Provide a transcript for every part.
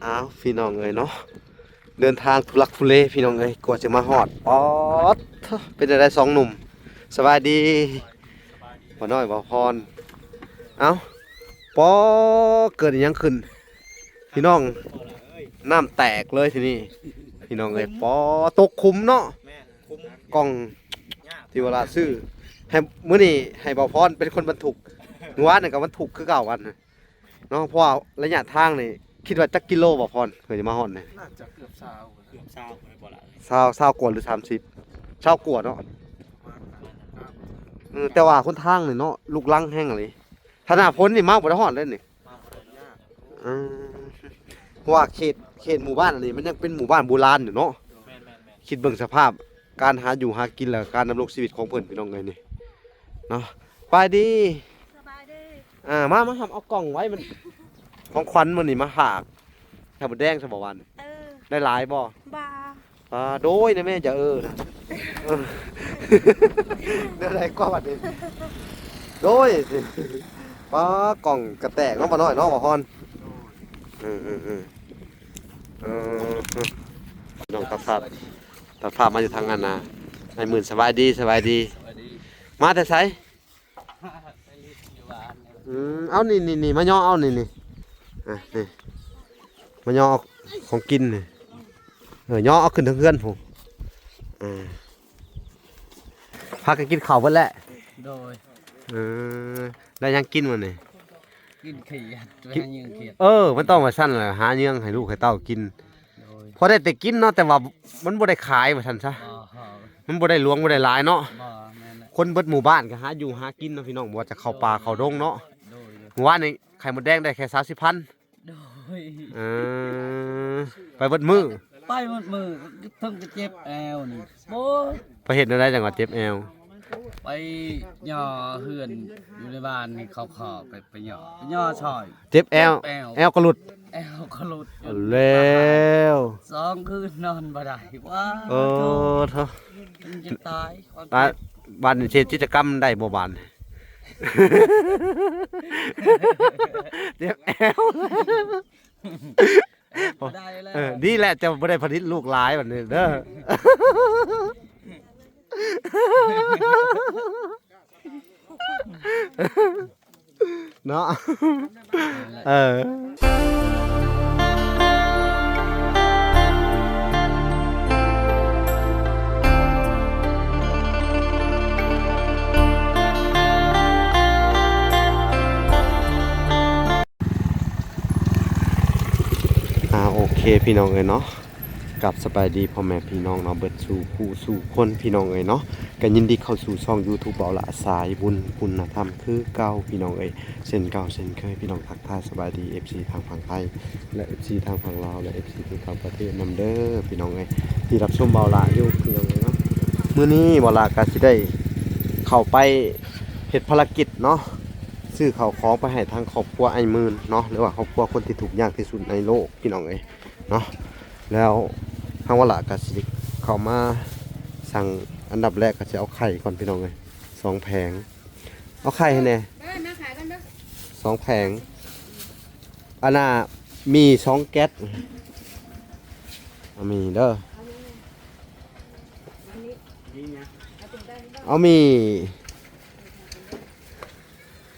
อ้าวพี่น้องเอ้ยเนาะเดินทางทุลักทุเลพี่น้องเอ้ยกว่าจะมาฮอดป๊อดเถอะเป็นได้สองหนุ่มสบายดีบ่น้อยบ่พรเอ้าป๊อเกิดอิหยังขึ้นพี่น้องน้ำแตกเลยทีนี้พี่น้องเอ้ยป๊อตกขุมเนาะกล้องที่เวลาซื้อให้มื้อนี้ให้บ่พรเป็นคนบรรทุกเมื่อวานนี่ก็บรรทุกคือเก่าวันน่ะเนาะเพราะว่าระยะทางนี่คิดว่าจักกิโลบ่พรเพื่อจะมาฮอดนี่ น่าจะเกือบเช้าเลยบ่ล่ะ เศร้ากว่าหรือ30เศร้ากว่าเนาะแต่ว่าคนทางนี่เนาะลูกลังแห้งเลยถ้าหน้าฝนนี่มากบ่ได้ฮอดเลยนี่มาบ่ได้ยาก อืมเพราะว่าเขตหมู่บ้านอันนี้มันยังเป็นหมู่บ้านโบราณอยู่เนาะแม่นคิดเบิ่งสภาพการหาอยู่หากินและการดำรงชีวิตของเพิ่นพี่น้องเอ้ยนี่เนาะไปดี สบายดี มาทำเอากล่องไว้มันของขวัญมันนี่มาฝากถ้าบ่แดงซะบ่วัน เออ ได้หลายบ่ บา โดยนะแม่จะนะเออเดี๋ยวอะไรก็บัดนี้โดยสิป้ากล่องกระแตกเนาะป้าน้อยเนาะป้าฮอนเออน้องตัดภาพมาอยู่ทางอันนะในหมื่นสบายดี สวัสดี มาแต่ไส ไปรีบอยู่บ้านเนี่ย เอานี่มาย่อเอานี่นี่มาย่อเอาของกินนี่ย่อเอาขึ้นทางเพื่อนผมพากันกินข้าวเบิดแล้ว โดย ได้ยังกินมันนี่ กินเขียดไปหายืงเขียด มันต้องมาสั้นแหละหาเยื่องให้ลูกให้เต้ากิน โดย พอได้แต่กินเนาะแต่ว่ามันบ่ได้ขายว่าซั่นซะ บ่ฮอ มันบ่ได้หลวงบ่ได้หลายเนาะ บ่แม่นแหละ คนเบิดหมู่บ้านก็หาอยู่หากินเนาะพี่น้องบ่ว่าจะเข้าป่าเข้าดงเนาะ โดย เมื่อวานนี้ไข่มดแดงได้แค่30,000โดย เออไปเบิดมื้อ ไปหมดมือเพิ่งจะเจ็บแอวนี่โอ้ย ไปเฮ็ดได้จังหวัดเจ็บแอว ไปย่อเฮือนอยู่ในบ้านนี่เขาขอไปย่อช่อย เจ็บแอวแอวก็หลุด แอวก็หลุดอยู่ แล้ว 2 คืนนอนบ่ได้ว้า เออเถอะ มันจะตายความ ตาบ้านนี่เฮ็ดกิจกรรมได้บ่บ้าน เจ็บแอว บ่ได้แล้ว ดีแหละจะไม่ได้ผลิตลูกหลายแบบนี้เด้อ เนาะเออโอเคพี่น้องเอ้ยเนาะกับสบายดีพ่อแม่พี่น้องเนาะเบิดสู่ผู้สู่คนพี่น้องเอ้ยเนาะกันยินดีเข้าสู่ช่อง YouTube เบาละสายบุญคุณธรรมคือเก่าพี่น้องเอ้ยเช่นเก่าเช่นเคยพี่น้องทักทายสบายดี FC ทางฝั่งไทยและ FC ทางฝั่งลาวและ FC ที่ต่างประเทศนำเด้อพี่น้องเอ้ยที่รับชมเบาละอยู่พี่น้องเอ้ยเนาะมื้อนี้เบาละก็สิได้เข้าไปเฮ็ดภารกิจเนาะซื้อข้าวของไปให้ทางครอบครัวไอ้หมื่นเนาะหรือว่าครอบครัวคนที่ทุกข์ยากที่สุดในโลกพี่น้องเอ้ยเนาะแล้วทางวละก็สิเข้ามาสั่งอันดับแรกก็จะเอาไข่ก่อนพี่น้องเลย2 แผงเอาไข่ให้แน่ มาขายกันเด้อ 2 แผงอันน่ะมี2 แก๊สมีเด้อเอามี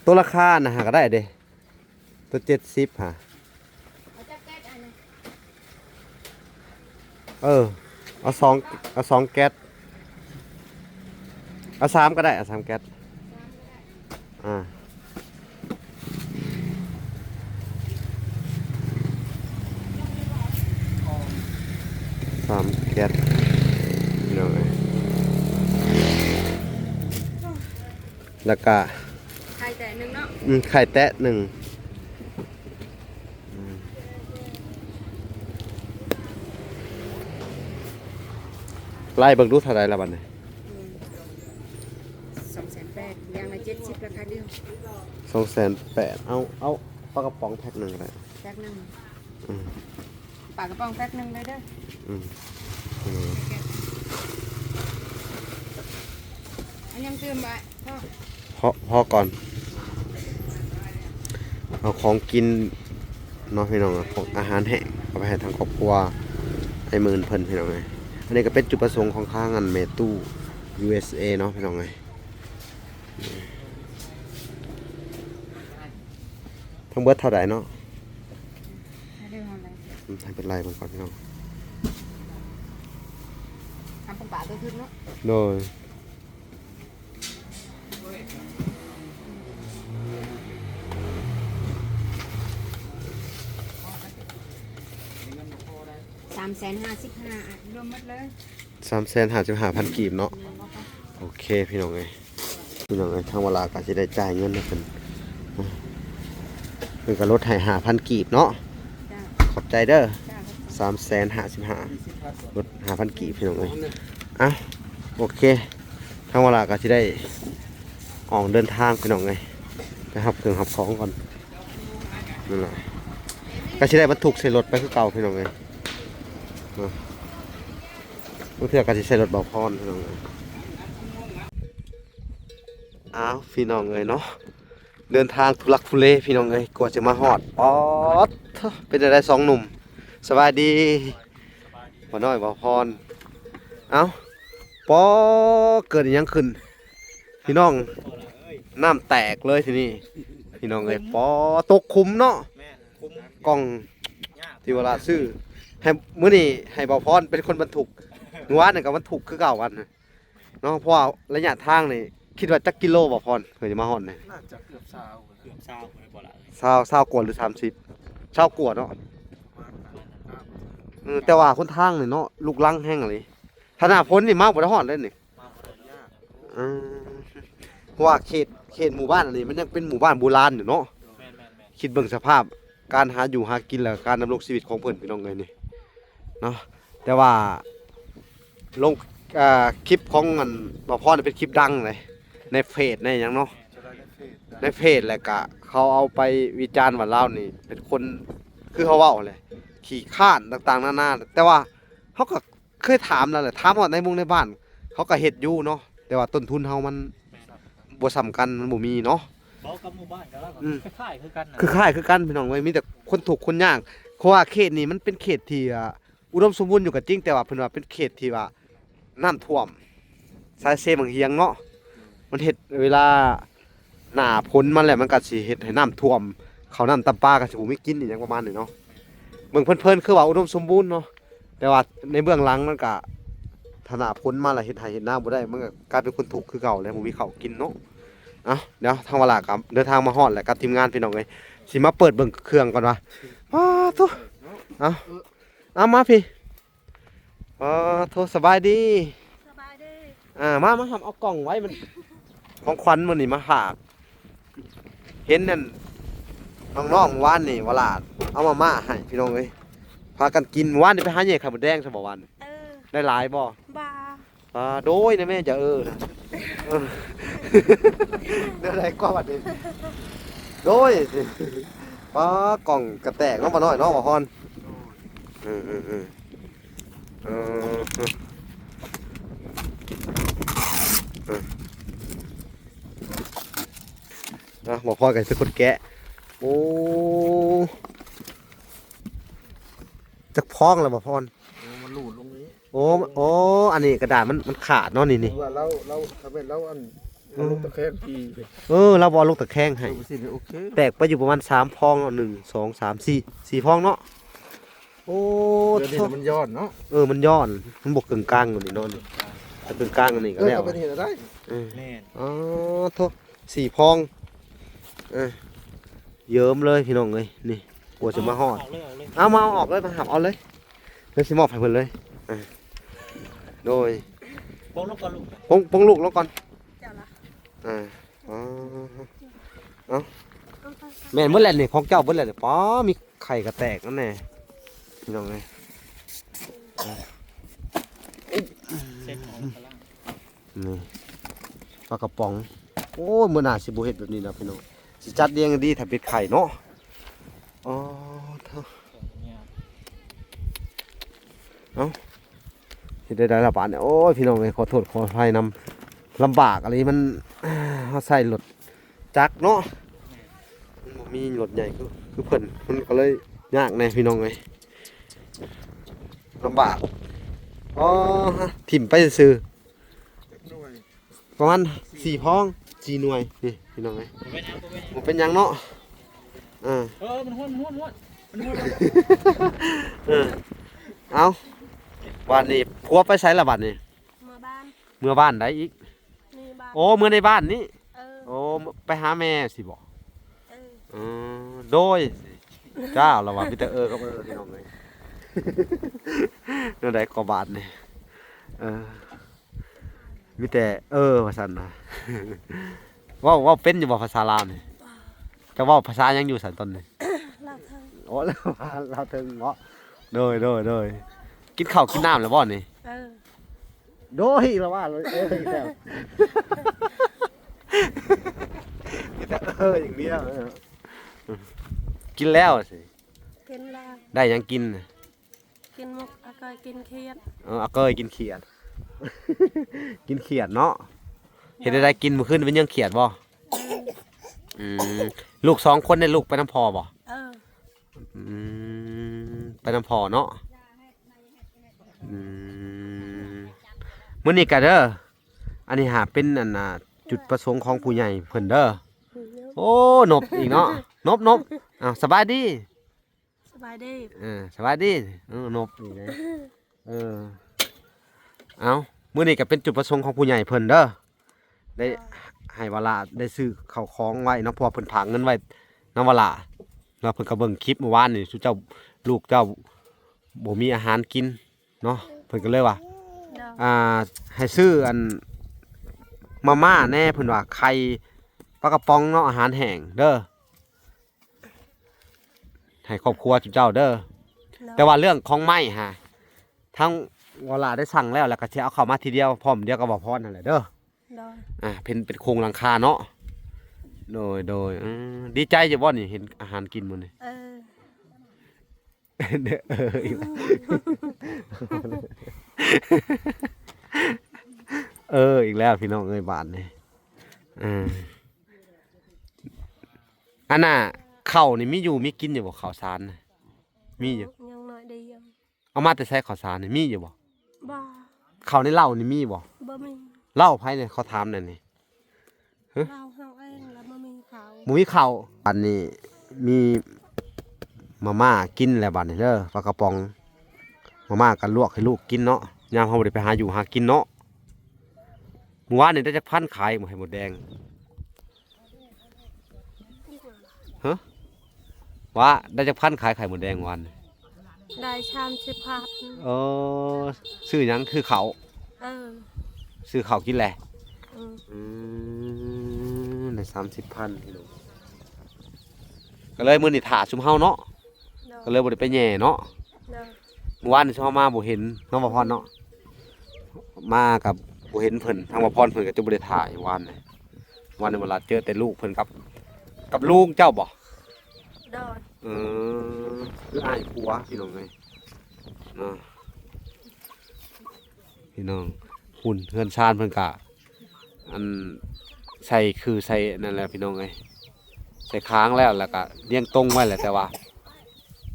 ตัวราคานะฮะก็ได้เด้ตัว70ฮะเอาจักแก๊สอันนึง เอา2แก๊สเอา3ก็ได้เอา3 แก๊ส3 แก๊สนี่น้องเอ้ยแล้วก็ ไข่แต่หนึงเนาะ ไข่แตะ1ไล่เบิ่งดูเท่าไรละบัดนี้ 280,000อย่างละ70ราคาเดียว 280,000เอาปลากระป๋องแพ็คหนึ่งก็ได้ แพ็คหนึง อืม ปลากระป๋องแพ็คหนึงเลยเด้อ อืม อันยังเติมไว้พ่อ พอก่อนเอาของกิน เนาะพี่น้องของอาหารแห้งเอาไปให้ทางครอบครัวไอ้หมื่นเพิ่นพี่น้องเอ้ยอันนี้ก็เป็นจุดประสงค์ของข้างอันเมตู้ USA เนาะพี่น้องเอ้ยทั้งเบิดเท่าไหร่เนาะ ให้เรื่องอะไร ให้เป็นไรบางก่อนพี่น้อง ทำปลาตัวทึบเนาะ โดย 355,000รวมหมดเลย 355,000 กีบเนาะโอเคพี่น้องเอ้ยพี่น้องเอ้ยทางเวลาก็สิได้จ่ายเงินให้เพิ่นเพิ่นก็ลดให้5,000 กีบเนาะ จ้า ขอบใจเด้อ จ้า 355,000ลด5,000 กีบพี่น้องเอ้ยอ่ะโอเคทางเวลาก็สิได้ออกเดินทางพี่น้องเอ้ยไปรับเครื่องรับของก่อนนั่นแหละก็สิได้บรรทุกใส่รถไปคือเก่าพี่น้องเอ้ยเพื่อการใช้รถเบาพรพี่น้องเอ้ยอ้าวพี่น้องเอ้ยเนาะเดินทางทุลักทุเลพี่น้องเอ้ยกว่าจะมาฮอดป๊อดเถอะเป็นได้สองหนุ่มสบายดีบ่น้อยเบาพรเอ้าป๊อเกิดอิหยังขึ้นพี่น้องน้ำแตกเลยทีนี้พี่น้องเอ้ยป๊อตกขุมเนาะกล้องที่เวลาซื้อให้มื้อนี้ให้เบาพรเป็นคนบรรทุกเมื่อวานนี่ก็บรรทุกคือเก่าวันน่ะเนาะเพราะว่าระยะทางนี่คิดว่าจักกิโลเบาพรเพื่อจะมาฮอดนี่ น่าจะเกือบ20เลยบ่ล่ะ 20กว่าหรือ30กว่าเนาะแต่ว่าคนทางนี่เนาะลูกลังแห้งเลยถ้าหน้าฝนนี่มาบ่ได้ฮอดเลยนี่อืมเพราะว่าเขตหมู่บ้านอันนี้มันยังเป็นหมู่บ้านโบราณอยู่เนาะคิดเบิ่งสภาพการหาอยู่หากินและการดำรงชีวิตของเพิ่นพี่น้องเอ้ยนี่เนาะแต่ว่าลงคลิปของมันบ่พอนี่เป็นคลิปดังเลยในเพจในหยังเนาะในเพจแหละกะเขาเอาไปวิจารณ์ว่าเรานี่เป็นคนคือเขาเว้าเลยขี้ข้านต่างๆนานาแต่ว่าเขาก็เคยถามแล้วแหละถามว่าในมุงในบ้านเขาก็เฮ็ดอยู่เนาะแต่ว่าต้นทุนเฮามันบ่สำคัญมันบ่มีเนาะ เว้ากับหมู่บ้านก็แล้วก็คล้ายๆคือกันน่ะ คือค่ายคือกันพี่น้องเว้ยมีแต่คนถูกข์คนยากเพราะว่าเขตนี้มันเป็นเขตที่อุดมสมบูรณ์อยู่ก็จริงแต่ว่าเพิ่นว่าเป็นเขตที่ว่าน้ำท่วมสายเซบางเฮียงเนาะมันเฮ็ดเวลาหน้าฝนมันแหละมันก็สิเฮ็ดให้น้ำท่วมเขาน้ำตำปลาก็สิบ่มีกินอีหยังประมาณนี้เนาะเบิ่งเพิ่นๆคือว่าอุดมสมบูรณ์เนาะแต่ว่าในเบื้องหลังมันก็ถ้าหน้าฝนมาแล้วเฮ็ดให้เฮ็ดนาบ่ได้มันก็กลายเป็นคนทุกข์คือเก่าแล้วบ่มีข้าวกินเนาะ เดี๋ยวทางเวลากับเดินทางมาฮอดแล้วกับทีมงานพี่น้องเอ้ยสิมาเปิดเบิ่งเครื่องก่อนวะว้าทุเอามาพี่โทรสบายดี สบายดี มาทำเอากล่องไว้มันของขวัญมื้อนี้มาฝากเห็นนั่นน้องๆเมื่อวานนี่เวลาเอามาม่าให้พี่น้องเอ้ยพากันกินเมื่อวานนี่ไปหาเหย่ไข่มดแดงซะบ่วันได้หลายบ่ บา โดยนะแม่จะนะเดี๋ยวอะไรกว่าบัดนี้โดยสิกล่องกระแตกเนาะบ่น้อยเนาะบ่ฮอนบ่พอกันสักคนแกะโอ้จักพ้องแล้วบ่พร มันหลุดลงนี้ โอ้อันนี้กระดาษมันขาดเนาะนี่ ว่าเราทำเป็นเราอันลูกตะแคงที เราบอลลูกตะแคงให้ สิโอเค แตกไปอยู่ประมาณ3พองเนาะ1 2 3 4พองเนาะโอ้ เดี๋ยวนี้มันย้อนเนาะ มันย้อนมันบกกึ่งกลางอยู่นี่เนาะนี่แต่กึ่งกลางอันนี้ก็แล้ว เอาไปเห็นอะไร แม่น โทษ4พองเยิ้มเลยพี่น้องเอ้ยนี่กลัวจะมาฮอดเอามาเอาออกเลยมาหับเอาเลยเดี๋ยวสิมอบให้เพิ่นเลยโดย ปงลงก่อนลูก ปงลูกแล้วก่อน เจ้าละ แม่นเมื่อแหละนี่ของเจ้าเมื่อแหละนี่ป๋อมีไข่กระแตกนั่นแน่พี่น้องเลย เส้นของพลัง นี่ปลากระป๋องโอ้ยมื้อหน้าสิบ่เฮ็ดแบบนี้นะพี่น้องสิจัดเรียงให้ดีถ้าเป็นไข่เนาะอ๋อเท่าสิได้ระบาดเนี่ยโอ้ยพี่น้องเอ้ยขอโทษขออภัยนำลำบากอะไรมันเฮาใส่รถจักรเนาะมันบ่มีรถใหญ่คือเพิ่นก็เลย ยากแน่พี่น้องเอ้ยลำบากอ๋อถิ่มไปซื่อ หน่วย ประมาณ4พ้อง4หน่วยนี่พี่น้องเอ้ยมันเป็นหยังเนาะมันห้วนเออเอาวันนี้พัวไปใช้ละบัดนี่ มาบ้าน เมื่อบ้านได้อีก นี่บ้าน โอ้เมื่อในบ้านนี่ เออ โอ้ไปหาแม่สิบอก เออ โดยเจ้าละว่าพี่แต่ก็พี่น้องเลยนั่นได้กว่าบาทนี่มีแต่ภาษานะว่าเป็นอยู่บ่ภาษาลาวนี่จะว่าภาษายังอยู่สันตนนี่ เราเธอ โอ้เราถึงเนาะโดยกินข้าวกินน้ำแล้วบ่นี่ เออ โดยละว่าเลยแล้วมีแต่อย่างเดียวกินแล้วสิ กินแล้ว ได้ยังกิน กินมุกอาก็กินเคียด เอาเกยกินเขียด กินเขียดเนาะเห็นได้กินมื้อคืนเป็นยังเขียดบ่ลูก2คนได้ลูกไปน้ำพอบ่ เออ ไปน้ำพอเนาะมื้อนี้ก็เด้ออันนี้หาเป็นอันน่ะจุดประสงค์ของผู้ใหญ่เพิ่นเด้อโอ้นบอีกเนาะนบอ้าวสบายดี สบายดี สบายดีนบอีกเลยเอามื้อนี้ก็เป็นจุดประสงค์ของผู้ใหญ่เพิ่นเด้อได้ให้เวลาได้ซื้อข้าวของไว้เนาะเพราะว่าเพิ่นผากเงินไว้นำเวลาแล้วเพิ่นก็เบิ่งคลิปเมื่อวานนี่สุเจ้าลูกเจ้าบ่มีอาหารกินเนาะเพิ่นก็เลยว่า เดา ให้ซื้ออันมาม่าแน่เพิ่นว่าไข่ปลากระป๋องเนาะอาหารแห้งเด้อให้ครอบครัวสุเจ้าเด้อแต่ว่าเรื่องของไม้ฮะทั้งเวลาได้สั่งแล้วก็สิเอาเข้ามาทีเดียวพร้อมเดียวก็บ่พอนั่นแหละเด้อ เดา เป็นโครงหลังคาเนาะโดยดีใจจะบ่นี่เห็นอาหารกินมื้อนี้ เออ อีกแล้วอีกแล้วพี่น้องเอ้ยบาทนี่อันน่ะข้าวนี่มีอยู่มีกินอยู่บ่ข้าวสารน่ะมีอยู่ ยังน้อยเดียว เอามาแต่ใช้ข้าวสารนี่มีอยู่บ่ บ่ ข้าวในเหล้านี่มีบ่ บ่มี เหล้าไผเนี่ยเขาถามนั่นนี่ เราเฮาเองแล้วบ่มีเขา หมูมีข้าวอันนี้มีมาม่ากินแล้วบัดนี้เด้อปลากระป๋องมาม่ากันลวกให้ลูกกินเนาะยามเฮาบ่ได้ไปหาอยู่หากินเนาะเมื่อวานนี่ได้จักพันขายหมดให้หมดแดงว่าได้จักพันขายไข่หมดแดงวัน ได้ชามสิพัด ซื้อหยังคือเขาว เออ ซื้อเขาวกินแหละ อืม ได้30,000ก็เลยมื้อนี้ถ่าชุมเฮาเนาะ เดา ก็เลยบ่ได้ไปแหย่เนาะ เดา เมื่อวานนี่ชุมเฮามาบ่เห็นน้องบ่พรเนาะมากับบ่เห็นเพิ่นทางบ่พรเพิ่นก็จะบ่ได้ถ่ายวานนี่วันนี้เวลาเจอแต่ลูกเพิ่นกับลุงเจ้าบ่ เดา คืออ้ายผัวพี่น้องเอ้ยเนาะพี่น้องหุ่นเฮือนชานเพิ่นก็อันใส่คือใส่นั่นแหละพี่น้องเอ้ยใส่ค้างแล้วก็เลี้ยงตรงไว้แหละแต่ว่า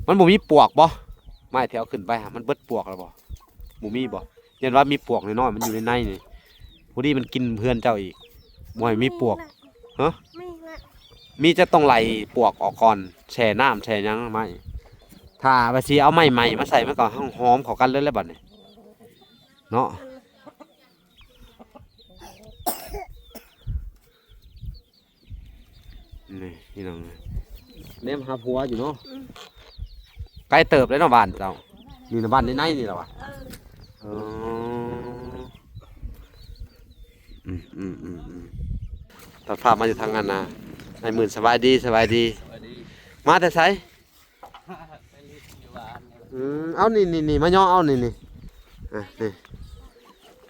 มันบ่มีปวกบ่ไม้แถวขึ้นไปหามันเบิดปวกแล้วบ่มีบ่ยันว่ามีปวกน้อยๆมันอยู่ในนี่พอดีมันกินเพื่อนเจ้าอีกบ่ให้มีปวกฮะ มีละ มีจะต้องไล่ปวกออกก่อนแช่น้ำแช่หยังไม้ถ้าว่าสิเอาไม้ใหม่มาใส่มันก็หอมเข้ากันเลยแล้วบัดนี้เนาะนี่พี่น้องเนมหาผัวอยู่เนาะไกลเติบเลยเนาะบ้านเจ้านี่นะบ้านในนี่แหละวะ เออ ตัดภาพมาอยู่ทางงานนาในหมื่นสบายดี สวัสดี มาแต่ไส ไปลิฟต์อยู่บ้าน เอานี่มาย่อเอานี่นี่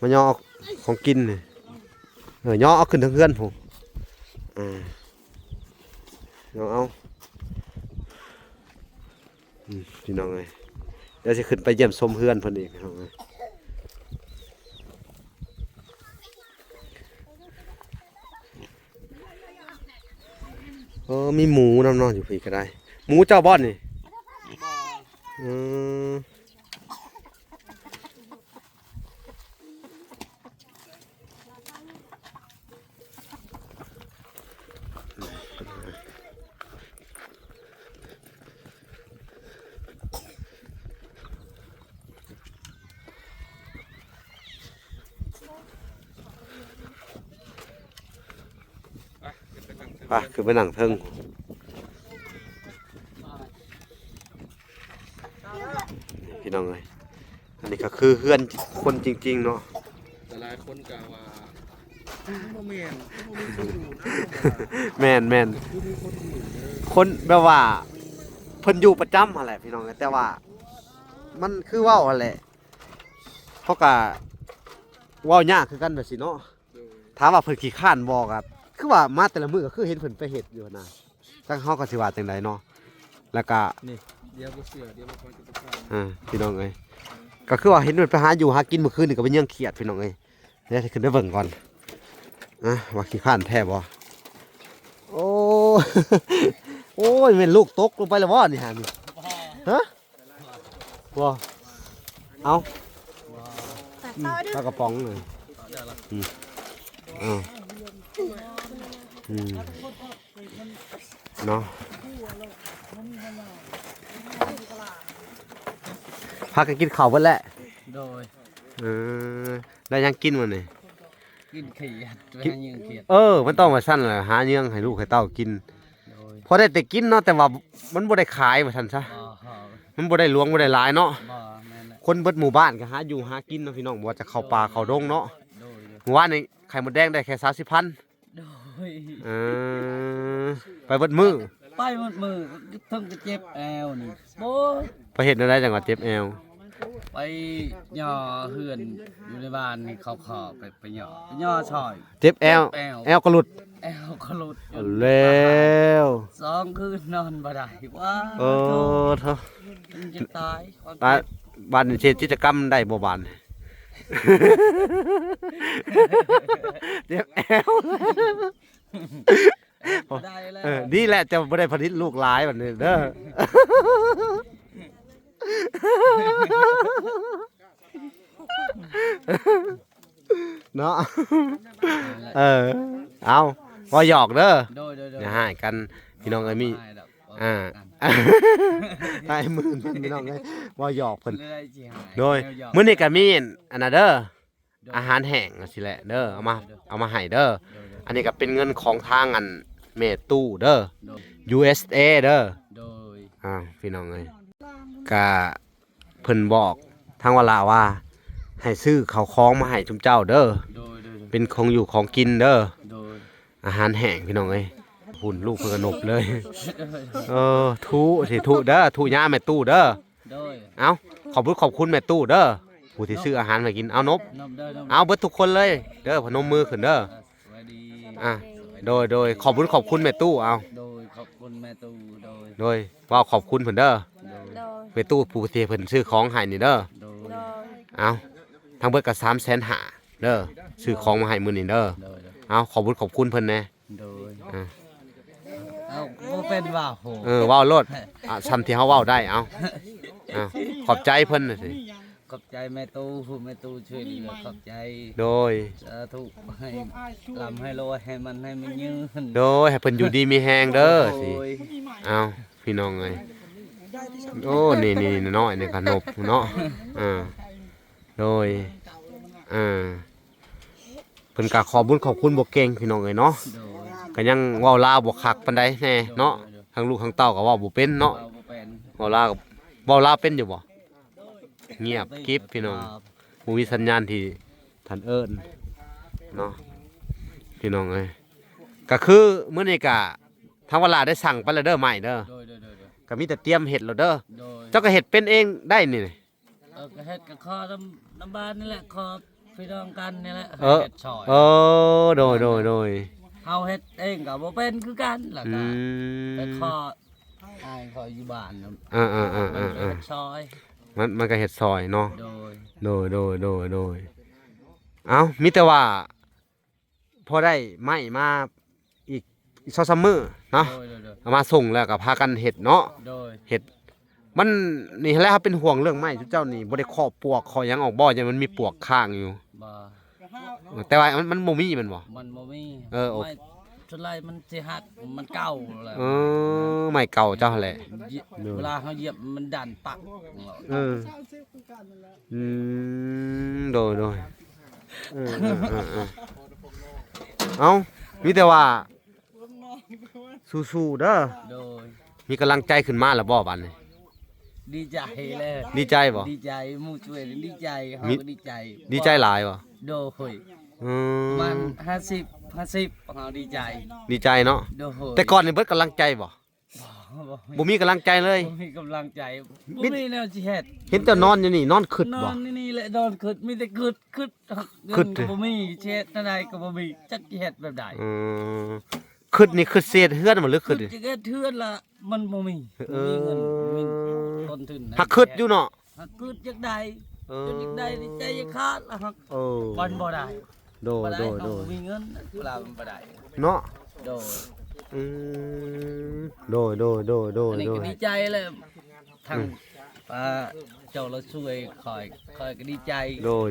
มาย่อเอาของกินนี่ย่อเอาขึ้นทางเพื่อนผมย่อเอาพี่น้องเลยเดี๋ยวจะขึ้นไปเยี่ยมชมเพื่อนเพิ่นอีกพี่น้องเลยมีหมูน้ำนอนอยู่พี่ก็ได้หมูเจ้าบ้านนี่ บ อืมคือไปหนังเทิงพี่น้องเลยอันนี้ก็คือเพื่อนคนจริงๆเนาะ แต่หลายคนกล่าวว่าบ่แม่นบ่มีคนอยู่นะ แม่นแม่น คือมีคนอยู่เด้อ คนแบบว่าเพิ่นอยู่ประจำอะไรพี่น้องเอ้ยแต่ว่ามันคือเว้าอะไรเขาก็เว้ายากคือกันแบบสิเนาะ โดย ถามว่าเพิ่นขี้ข้านบ่ก็คือว่ามาแต่ละมื้อก็คือเห็นเพิ่นไปเฮ็ดอยู่นะจังเฮาก็สิว่าจังไดเนาะแล้วก็ นี่เดี๋ยวบ่เชื่อเดี๋ยวมาฟังกันฟัง พี่น้องเอ้ยก็คือว่าเห็นเพิ่นไปหาอยู่หากินเมื่อคืนนี่ก็เป็นเรื่องเครียดพี่น้องเอ้ยเดี๋ยวขึ้นไปเบิ่งก่อนว่าขี้ข้านแท้บ่โอ้ โอ้ยแม่นลูกตกลงไปแล้วบ่นี่ฮะนี่ฮะบ่เอา ตัดต่อด้วย ปลากระป๋องเลยอ้าวเนาะพากันกินข้าวเบิดแล้ว โดย ได้ยังกินมื้อนี่ กินเขียดไปหายิงเขียด มันต้องมาสั่นแหละหาเนื้องให้ลูกให้เต้ากิน โดย พอได้แต่กินเนาะแต่ว่ามันบ่ได้ขายว่าซั่นซะ บ่ฮอ มันบ่ได้หลวงบ่ได้หลายเนาะ บ่แม่นแหละ คนเบิดหมู่บ้านก็หาอยู่หากินเนาะพี่น้องบ่ว่าจะเข้าป่าเข้าดงเนาะ โดย เมื่อวานนี้ไข่มดแดงได้แค่30,000 โดย ไปเบิดมือ ไปหมดมือทั้งก็เจ็บแอวนี่โอ้ย ไปเฮ็ดอะไรจังหวัดเจ็บแอว ไปย่อเฮือนอยู่ในบ้านนี่เขาขอไปย่อไปย่อชอย เจ็บแอวแอวก็หลุด แอวก็หลุดจน แล้ว สองคืนนอนบ่ได้ว้า เออเถอะ มันจะตายความ ตา เจ็บ บ้านนี่เฮ็ดกิจกรรมได้บ่บาน เจ็บแอว บ่ได้แล้ว ดีแหละจะบ่ได้ผลิตลูกหลายบัดนี้เด้อ เนาะเอาบ่หยอกเด้อ โดย อย่าให้กันพี่น้องเอ้ยมี ให้ดอก อ่า ได้หมื่นพี่น้องเอ้ยบ่หยอกเพิ่น ได้สิหาย โดย แนวหอก มื้อนี้ก็มีอันน่ะเด้อ โดย อาหารแห้งจังซี่แหละเด้อเอามาให้เด้อ โดย อันนี้ก็เป็นเงินของทางอันเมตู้เด้อ โดย USA เด้อ โดย พี่น้องเอ้ยก็เพิ่นบอกทางวลาว่าให้ซื้อข้าวของมาให้ชุมเจ้าเด้อ โดย เป็นของอยู่ของกินเด้อ โดย อาหารแห้งพี่น้องเอ้ยหุ่นลูกเพิ่นก็นบเลย ทุสิทุเด้อทุย่าแม่ตู้เด้อ โดย เอาขอบคุณแม่ตู้เด้อผู้ที่ซื้ออาหารมากินเอานบ นบเด้อนบ เอาเบิดทุกคนเลยเด้อพนมมือขึ้นเด้อ สวัสดี โดยขอบคุณแม่ตู้เอา โดยขอบคุณแม่ตูโดย โดยว่าขอบคุณเพิ่นเด้อ โดย โดย แม่ตู้ผู้ที่เพิ่นซื้อของให้นี่เด้อ โดย โดย เอาทั้งเบิดก็350,000เด้อซื้อของมาให้มื้อนี้เด้อ โดย เอาขอบคุณเพิ่นแหน่ โดย อ่า เอาบ่เป็นว่าโห เว้าโลดซ้ำที่เฮาเว้าได้เอาขอบใจเพิ่นน่ะสิ ขอบใจแม่ตูแม่ตูช่วยเหลือขอบใจ โดย สาธุให้ลำให้รวยให้มันยืน โดยให้เพิ่นอยู่ดีมีแฮงเด้อสิ โดย เอาพี่น้องเอ้ยโอ้นี่น้อยนี่ก็นบเนาะโดยเพิ่นก็ขอบคุณบ่เก่งพี่น้องเอ้ยเนาะ โดย ก็ยังเว้าลาวบ่คักปานใดแน่เนาะทั้งลูกทั้งเต้าก็เว้าบ่เป็นเนาะ เอาบ่เป็น เว้าลาวก็เว้าลาวเป็นอยู่บ่เงียบกริบพี่น้องบ่มีสัญญาณที่ท่านเอิ้นเนาะพี่น้องเอ้ยก็คือมื้อนี้ก็ทางเวลาได้สั่งไปแล้วเด้อใหม่เด้อ โดย ก็มีแต่เตรียมเฮ็ดแล้วเด้อ โดย เจ้าก็เฮ็ดเป็นเองได้นี่ ก็เฮ็ดกับคอน้ำบ้านนี่แหละคอพี่น้องกันนี่แหละ เออ เฮ็ดช่อย โดย เฮาเฮ็ดเองก็บ่เป็นคือกันล่ะ อื ก็ ม ไปคออ้ายคออยู่บ้านน่ะ อ่า มันก็เฮ็ดช่อย มันก็เฮ็ดซอยเนาะ โดย โดยเอ้ามีแต่ว่าพอได้ไม้มาอีก2-3มื้อเนาะ โดย เอามาส่งแล้วก็พากันเฮ็ดเนาะ โดย เฮ็ด มันนี่แหละครับเป็นห่วงเรื่องไม้เจ้านี่บ่ได้เคาะปวกเคาะหยังออกบ่ยังมันมีปวกค้างอยู่ บ่ แต่ว่ามันบ่มีมันบ่ มันบ่มี เออโอ ไม่ส่วนไรมันสิหักมันเก่าแล้ว เออไม้เก่าเจ้าแหละ เวลาเขาเหยียบมันดันปัก เอออืมโดยเออเอ้ามีแต่ว่าสู้ๆเด้อ โดย มีกำลังใจขึ้นมาแล้วบ่บัดนี้ ดีใจเลย ดีใจบ่ ดีใจหมู่ช่วยดีใจเขา มิ ก็ดีใจ ดีใจหลายบ่ โดย อื มัน ม 50เขาดีใจ ดีใจเนาะ โดย แต่ก่อนนี่เบิดกำลังใจบ่บ่มีกำลังใจเลย บ่มีกำลังใจ มิ บ่มีแนวสิเฮ็ด เห็นแต่นอนอยู่นี่นอนคึด นอ บ่ นนี่แหละนอนคึดมีแต่คึด คึ เงิ ด นก็บ่มีเช็ดอะไรก็บ่มีจักสิเฮ็ดแบบใด อืมคึดนี่คึดเศษเฮือนบ่หรือคึ คึ ด ดจะเฮ็ดเทือนละมันบ่มี เอ บ่มีเงิน อ บ่มีต้นทุนไหน หักคึดอยู่เนาะ หักคึดจักใด เอ จนจักใดนี่ใจจะขาดละหัก เออ วันบ่ได้ โด บ่ ย ได้ โดย เขา โดย บ่มีเงินเวลามันบ่ได้ เนาะ โดย อืมโดย อันนี้ โด ก็ ย ดีใจเลยทางเจ้าเราช่วยคอยก็ดีใจ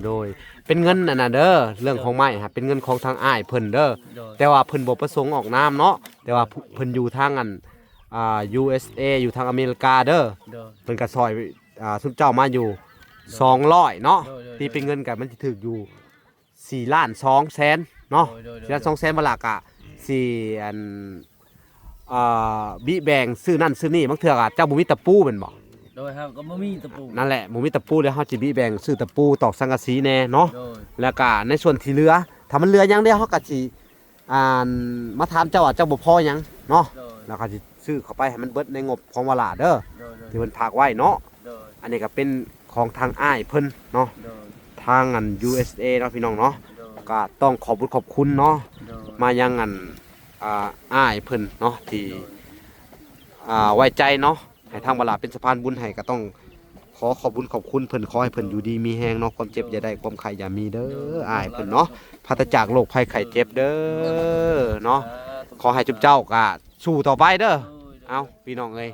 โดยเป็นเงินน่ะเด้อเรื่องของไม้ครับเป็นเงินของทางอ้ายเพิ่นเด้อ โดย แต่ว่าเพิ่นบ่ประสงค์ออกนามเนาะแต่ว่าเพิ่นอยู่ทางอันUSA อยู่ทางอเมริกาเด้อ โดย เพิ่นก็ซอยซุมเจ้ามาอยู่200เนาะ โดย ที่เป็นเงินก็มันสิถึกอยู่4ล้าน2แสนเนาะ โดย 4ล้าน2แสนบ่ล่ะกะสิอันบิแบ่งซื้อนั่นซื้อนี่บางเทื่อก็เจ้าบ่มีตะปูแม่นบ่ โดยครับก็บ่มีตะปู นั่นแหละบ่มีตะปูเดี๋ยวเฮาสิบิแบ่งซื้อตะปูตอกสังกะสีแน่เนาะ โดย แล้วก็ในส่วนที่เหลือถ้ามันเหลืออย่างเดียวเฮาก็สิมาถามเจ้าว่าเจ้าบ่พอหยังเนาะ โดย แล้วก็สิซื้อเข้าไปให้มันเบิดในงบของวลาเด้อ โดย ที่เพิ่นฝากไว้เนาะ โดย อันนี้ก็เป็นของทางอ้ายเพิ่นเนาะ โดย ทางอัน USA เนาะพี่น้องเนาะ โดย ก็ต้องขอบคุณเนาะ โดย มายังอันอ้ายเพิ่นเนาะที่ไว้ใจเนาะให้ทางวลาเป็นสะพานบุญให้ก็ต้องขอขอบคุณเพิ่นขอให้เพิ่นอยู่ดีมีแฮงเนาะความเจ็บอย่าได้ความไข้อย่ามีเด้ออ้ายเพิ่นเนาะพัฒจากโรคภัยไข้เจ็บเด้อเนาะขอให้จุ๊บเจ้าก็สู้ต่อไปเด้อเอาพี่น้องเอ้ย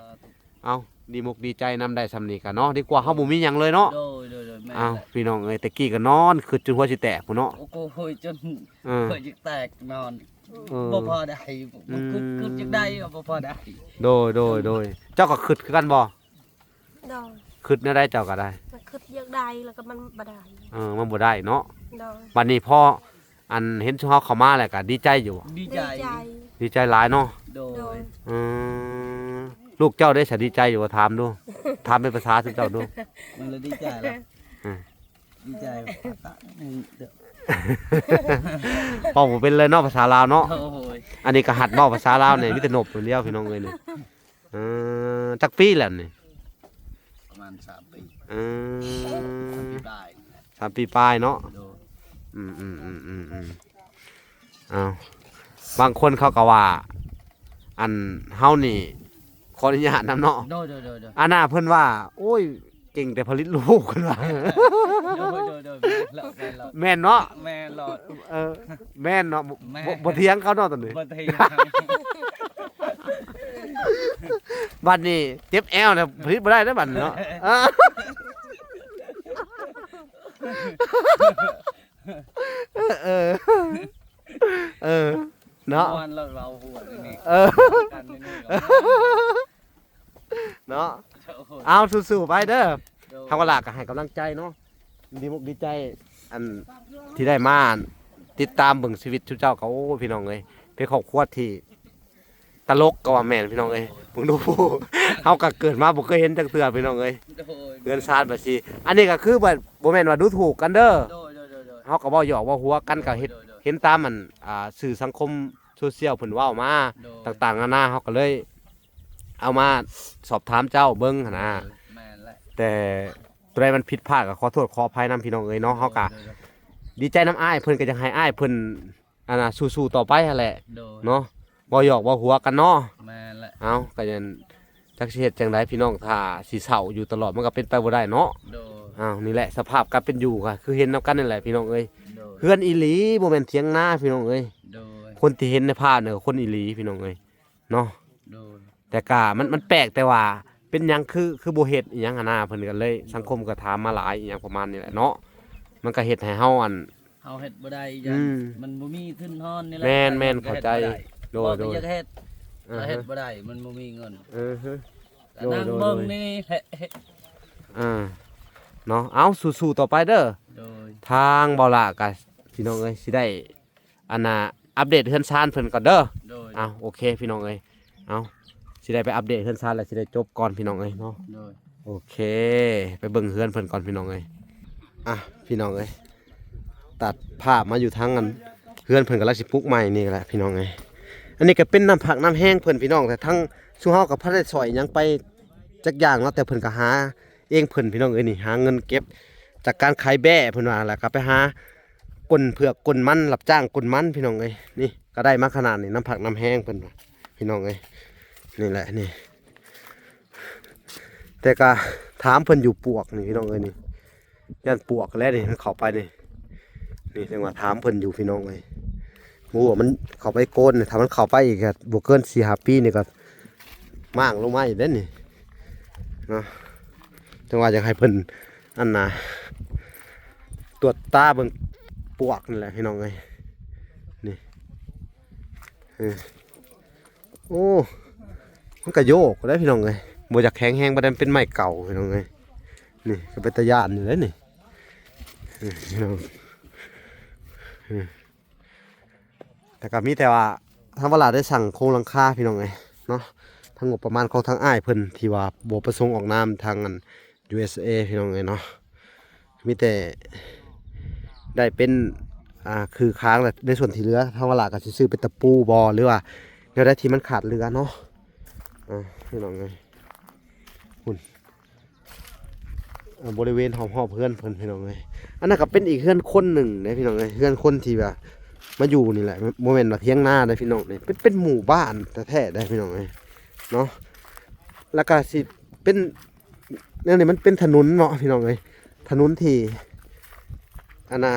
เอาดีมุกดีใจนำได้สำนี้กันเนาะดีกว่าเฮาบ่มีหยังเลยเนาะ โดยแม่ เอาพี่น้องเอ้ยตะกี้ก็นอนคือจนหัวสิแตกพุ่นเนาะ โอ้โหจน เออ เปิดจิกแตกนอน เออ บ่พอได้มันคือจิกได้บ่พอได้ โดยเจ้าก็คิดคือกันบ่ โดย คิดแนวใดเจ้าก็ได้ มันคือเยอะได้แล้วก็มันบ่ได้ มันบ่ได้เนาะ โดย บัดนี้พ่ออันเห็นเฮาเข้ามาแล้วก็ดีใจอยู่ ดี ดี ใจ ใจ ดีใจหลายเนาะ โด โด ย ย อืมลูกเจ้าได้สดีใจอยู่ว่าถามดูถามเป็นภาษาถึงเจ้าดู มันเลยดีใจแล้ว อืม ดีใจเด้อ พอผมเป็นเลยเนาะภาษาลาวเนาะ โอ้โห อันนี้ก็หัดเว้าภาษาลาวเนี่ยมีแต่นบตัวเดียวพี่น้องเอ้ยนี่จักปีแล้วนี่ ประมาณ3 ปี อืม ปีได้ 3 ปีปลายเนาะ โดย เอาบางคนเขาก็ว่า อันเฮานี่ขออนุญาตนำเนาะ โดย อันน่ะเพิ่นว่า โอ้ยเก่งแต่ผลิตลูกเพิ่นว่า แม่นเนาะ แม่หลอด แม่นเนาะ แม่ บ่เถียงเขาเนาะตอนนี้ บ่ได้ บัดนี้เจ็บแอวเนี่ยผลิตบ่ได้เด้อบัดนี้เนาะเออเนาะ วันเราหัวนี่ กันนี่ เนาะเอาสู้ๆไปเด้อทางเวลาก็ให้กำลังใจเนาะดีมุกดีใจอันที่ได้มาติดตามเบิ่งชีวิตชุเจ้าเขาโอ้พี่น้องเอ้ยเป็นครอบครัวที่ตลกก็ว่าแม่นพี่น้องเอ้ยเพิ่งดูเฮาก็เกิดมาบ่เคยเห็นจักเทื่อพี่น้องเอ้ยเงินซาดบัดสิอันนี้ก็คือบ่แม่นว่าดูถูกกันเด้อเฮาก็เว้าหยอกเว้าหัวกันก็เห็นตามมันสื่อสังคมโซเชียลเพิ่นเว้ามาต่างๆนานาเฮาก็เลยเอามาสอบถามเจ้าเบิ่งหั่นนะ แม่นแหละ แต่ตัวใดมันผิดพลาดก็ขอโทษขออภัยนำพี่น้องเอ้ยเนาะเฮาก็ดีใจน้ำอ้ายเพิ่นก็จะให้อ้ายเพิ่นอันน่ะสู้ๆต่อไปหั่นแหละเนาะบ่หยอกบ่หัวกันเนาะ แม่นแหละ เอ้าก็ยันจักสิเฮ็ดจังไดพี่น้องถ้าสิเฒ่าอยู่ตลอดมันก็เป็นไปบ่ได้เนาะ โดย อ้าวนี่แหละสภาพการเป็นอยู่ก็คือเห็นนํกันนั่นแหละพี่น้องเอ้ย โดย เฮือนอีหลีบ่แม่นเถียงนาพี่น้องเอ้ย โดย คนที่เห็นในภาพเนี่ยคนอีหลีพี่น้องเอ้ยเนาะ โดย แต่กะมันแปลกแต่ว่า เป็นหยังคือบ่เฮ็ดอีหยังหันน่ะเพิ่นก็เลยสังคมก็ถามมาหลายอีหยังประมาณนี้แหละเนาะมันก็เฮ็ดให้เฮาอัน เฮาเฮ็ดบ่ได้ อืม มันบ่มีทุนทอนนี่แหละ แม่นๆเข้าใจโดย โดยอยากเฮ็ด อ่า แต่ ฮะ เฮ็ดบ่ได้มันบ่มีเงิน เออฮะ แต่ โดย นั่ง โดย เบิ่ง โดย นี่เฮ็ด เนาะเอาสู้ๆต่อไปเด้อ โดย ทางเบาละก็พี่น้องเอ้ยสิได้อันน่ะอัปเดตเฮือนซานเพิ่นก่อนเด้อ โดย เอาโอเคพี่น้องเอ้ยเอาสิได้ไปอัปเดตเฮือนซานแล้วสิได้จบก่อนพี่น้องเอ้ยเนาะ โดย โอเค ไปเบิ่งเฮือนเพิ่นก่อนพี่น้องเอ้ยอ่ะพี่น้องเอ้ยตัดภาพมาอยู่ทางอันเฮือนเพิ่นกำลังสิปลูกใหม่นี่แหละพี่น้องเอ้ยอันนี้ก็เป็นน้ำผักน้ำแห้งเพิ่นพี่น้องแต่ทั้งซุเฮากับพระได้ซอยหยังไปจักอย่างเนาะแต่เพิ่นก็หาเองเพิ่นพี่น้องเอ้ยนี่หาเงินเก็บจากการขายแบ่เพิ่นว่าแหละก็ไปหากลเผือกกลมันรับจ้างกลมันพี่น้องเอ้ยนี่ก็ได้มาขนาดนี้น้ำผักน้ำแห้งเพิ่นว่าพี่น้องเอ้ยนี่แหละนี่แต่ก็ถามเพิ่นอยู่ปวกนี่พี่น้องเอ้ยนี่ย่านปวกแล้วนี่มันเข้าไปนี่นี่จังว่าถามเพิ่นอยู่พี่น้องเอ้ยหมู่ว่ามันเข้าไปโกนนี่ถ้ามันเข้าไปอีกก็บ่เกิน 4-5 ปีนี่ก็ม่างลงมาอีกเด้นี่เนาะจังว่าอยากให้เพิ่นอันน่ะตรวจตาเบิ่งปวกนี่แหละพี่น้องเอ้ยนี่โอ้มันก็โยกได้พี่น้องเอ้ยบ่อยากแข็งแรงบ่ได้มันเป็นไม้เก่าพี่น้องเอ้ยนี่ก็เป็นตะย่านอยู่เด้นี่พี่น้องแต่ก็มีแต่ว่าทางเวลาได้สั่งโครงหลังคาพี่น้องเอ้ยเนาะทางงบประมาณของทางอ้ายเพิ่นที่ว่าบ่ประสงค์ออกนามทางอัน USA พี่น้องเอ้ยเนาะมีแต่ได้เป็นคือค้างแต่ในส่วนที่เหลือทางเวลาก็สิซื้อเป็นตะปูบอหรือว่าแนวใดที่มันขาดเหลือเนาะพี่น้องเอ้ยคุณบริเวณหอบเพื่อนเพิ่นพี่น้องเอ้ยอันนั้นก็เป็นอีกเพื่อนคนหนึ่งนะพี่น้องเอ้ยเพื่อนคนที่แบบมาอยู่นี่แหละโมเมนต์ว่าเที่ยงหน้าได้พี่น้องเลยเป็นหมู่บ้านแท้ๆได้พี่น้องเอ้ยเนาะแล้วก็สิเป็นเนี่ยนี่มันเป็นถนนเนาะพี่น้องเอ้ยถนนที่อันน่ะ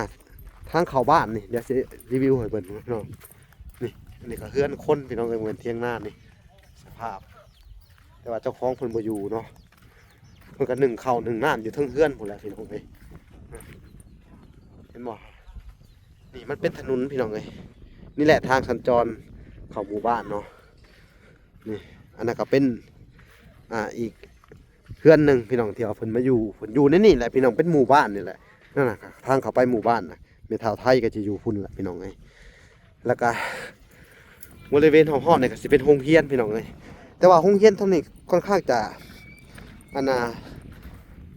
ทางเข้าบ้านนี่เดี๋ยวสิรีวิวให้เบิ่งพี่น้องนี่อันนี้ก็เพื่อนคนพี่น้องเอ้ยเหมือนเที่ยงหน้านี่สภาพแต่ว่าเจ้าของเพิ่นบ่อยู่เนาะเพิ่นก็นึ่งข้าวนึ่งน้ำอยู่เทั้งเฮือนพุ่นแหละพี่น้องเอ้ยเห็นบ่นี่มันเป็นถนนพี่น้องเอ้ยนี่แหละทางสัญจรเข้าหมู่บ้านเนาะนี่อันนั้นก็เป็นอีกเฮือนหนึงพี่น้องที่เอาเพิ่นมาอยู่เพิ่นอยู่ในนี่แหละพี่น้องเป็นหมู่บ้านนี่แหละนั่นน่ะทางเข้าไปหมู่บ้านน่ะเมทาวไทยก็จะอยู่พุ่นแหละพี่น้องเอ้ยแล้วก็บริเวณหอบๆนี่ก็สิเป็นโรงเรียนพี่น้องเอ้ยแต่ว่าโรงเรียนเท่านี้ค่อนข้างจะอันน่ะ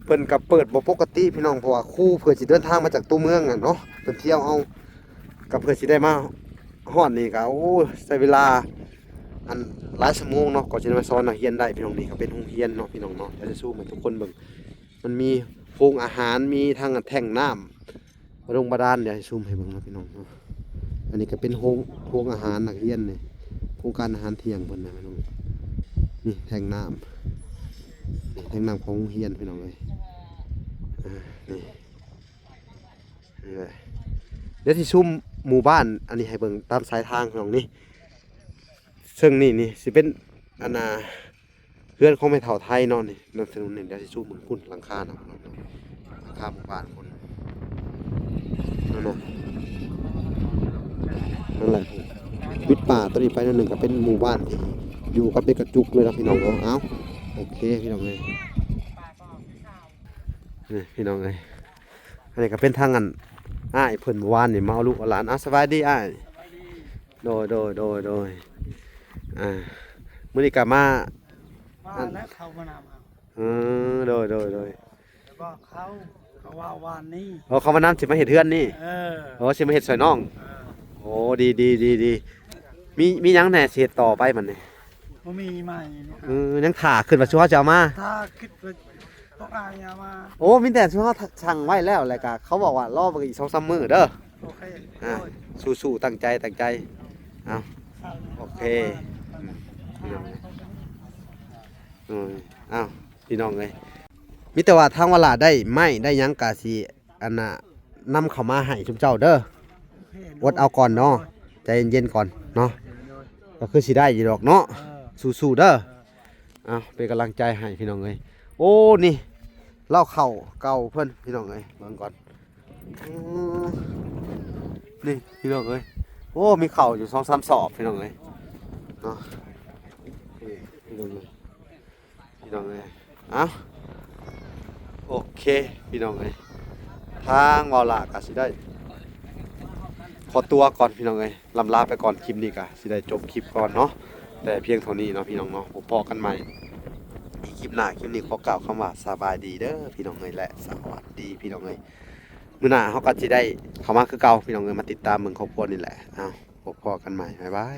เพิ่นก็เปิดบ่ปกติพี่น้องเพราะว่าครูเพิ่นสิเดินทางมาจากตัวเมืองน่ะเนาะเพิ่นเที่ยวเอาก็เพิ่นสิได้มาฮอดนี่ก็โอ้ใช้เวลาอันหลายชั่วโมงเนาะก่อนจะมาสอนนักเรียนได้พี่น้องนี่ก็เป็นโรงเรียนเนาะพี่น้องเนาะจะสู้เหมือนทุกคนเบิ่งมันมีโรงอาหารมีทางแท่งน้ำโรงบาดาลเดี๋ยวให้ซูมให้เบิ่งนะพี่น้องเนาะอันนี้ก็เป็นโรงอาหารนักเรียนนี่โครงการอาหารเที่ยงเพิ่นนะพี่น้องนี่แท่งน้ำนี่แท่งน้ำของโรงเรียนพี่น้องเลยนี่เลยเดี๋ยวที่ซุ่มหมู่บ้านอันนี้ให้เบิ่งตามสายทางของนี่ซึ่งนี่สิเป็นอันน่ะเพื่อนของแม่เฒ่าไทยเนาะนี่นำถนนนี่เดี๋ยวสิซุ่มเบิ่งพุ่นหลังคาเนาะหลังคาหมู่บ้านคนนั่นน่ะนั่นแหละวิดป่าตัวนี้ไปนั่นหนึ่งก็เป็นหมู่บ้านที่อยู่กับเป็นกระจุกเลยนะพี่น้องเอ้าโอเคพี่น้องเลยนี่พี่น้องเลยอันนี้ก็เป็นทางอันอ้ายเพิ่นเมื่อวานนี่มาเอาลูกเอาหลานสบายดีอ้ายโดยมื้อนี้ก็มาแล้วเขามานำเอาโดยแล้วก็เขาว่าวานนี้เขามานำสิมาเฮ็ดเฮือนนี่สิมาเฮ็ดซอยน้องโอ้ดีมีหยังแหน่สิเฮ็ดต่อไปมันนี่บ่มีใหม่นี่ยังถ่าขึ้นว่าชัวจะเอามาถ้าคิดว่าต้องอายามาโอ้มีแต่ชัวสั่งไว้แล้วแหละก็เขาบอกว่ารอไปอีก 2-3 มื้อเด้อโอเคสู้ๆตั้งใจเอาโอเคอ้าวพี่น้องเลยมีแต่ว่าทางเวลาได้ไม่ได้ยังกะสิอันน่ะนำเข้ามาให้ชุมเจ้าเด้ออดเอาก่อนเนาะใจเย็นๆก่อนเนาะก็คือสิได้อยู่ดอกเนาะสู้ๆเด้อ เอาเป็นกำลังใจให้พี่น้องเอ้ยโอ้นี่เล่าเข่าเก่าเพิ่นพี่น้องเอ้ยเบิ่งก่อนอืมนี่พี่น้องเอ้ยโอ้มีเข่าอยู่2-3 สอบพี่น้องเอ้ยเนาะนี่พี่น้องเอ้ยพี่น้องเอ้ยเอาโอเคพี่น้องเอ้ยทางวอลากะสิได้ขอตัวก่อนพี่น้องเอ้ยลำลาไปก่อนคลิปนี้กะสิได้จบคลิปก่อนเนาะแต่เพียงเท่านี้เนาะพี่น้องเนาะพบกันใหม่อีกคลิปหน้าคลิปนี้ขอกล่าวคำว่าสบายดีเด้อพี่น้องเอ้ยและสวัสดีพี่น้องเอ้ยมื้อหน้าเฮาก็สิได้เข้ามาคือเก่าพี่น้องเอ้ยมาติดตามเบิ่งครอบครัวนี่แหละอ้าวพบกันใหม่บ๊ายบาย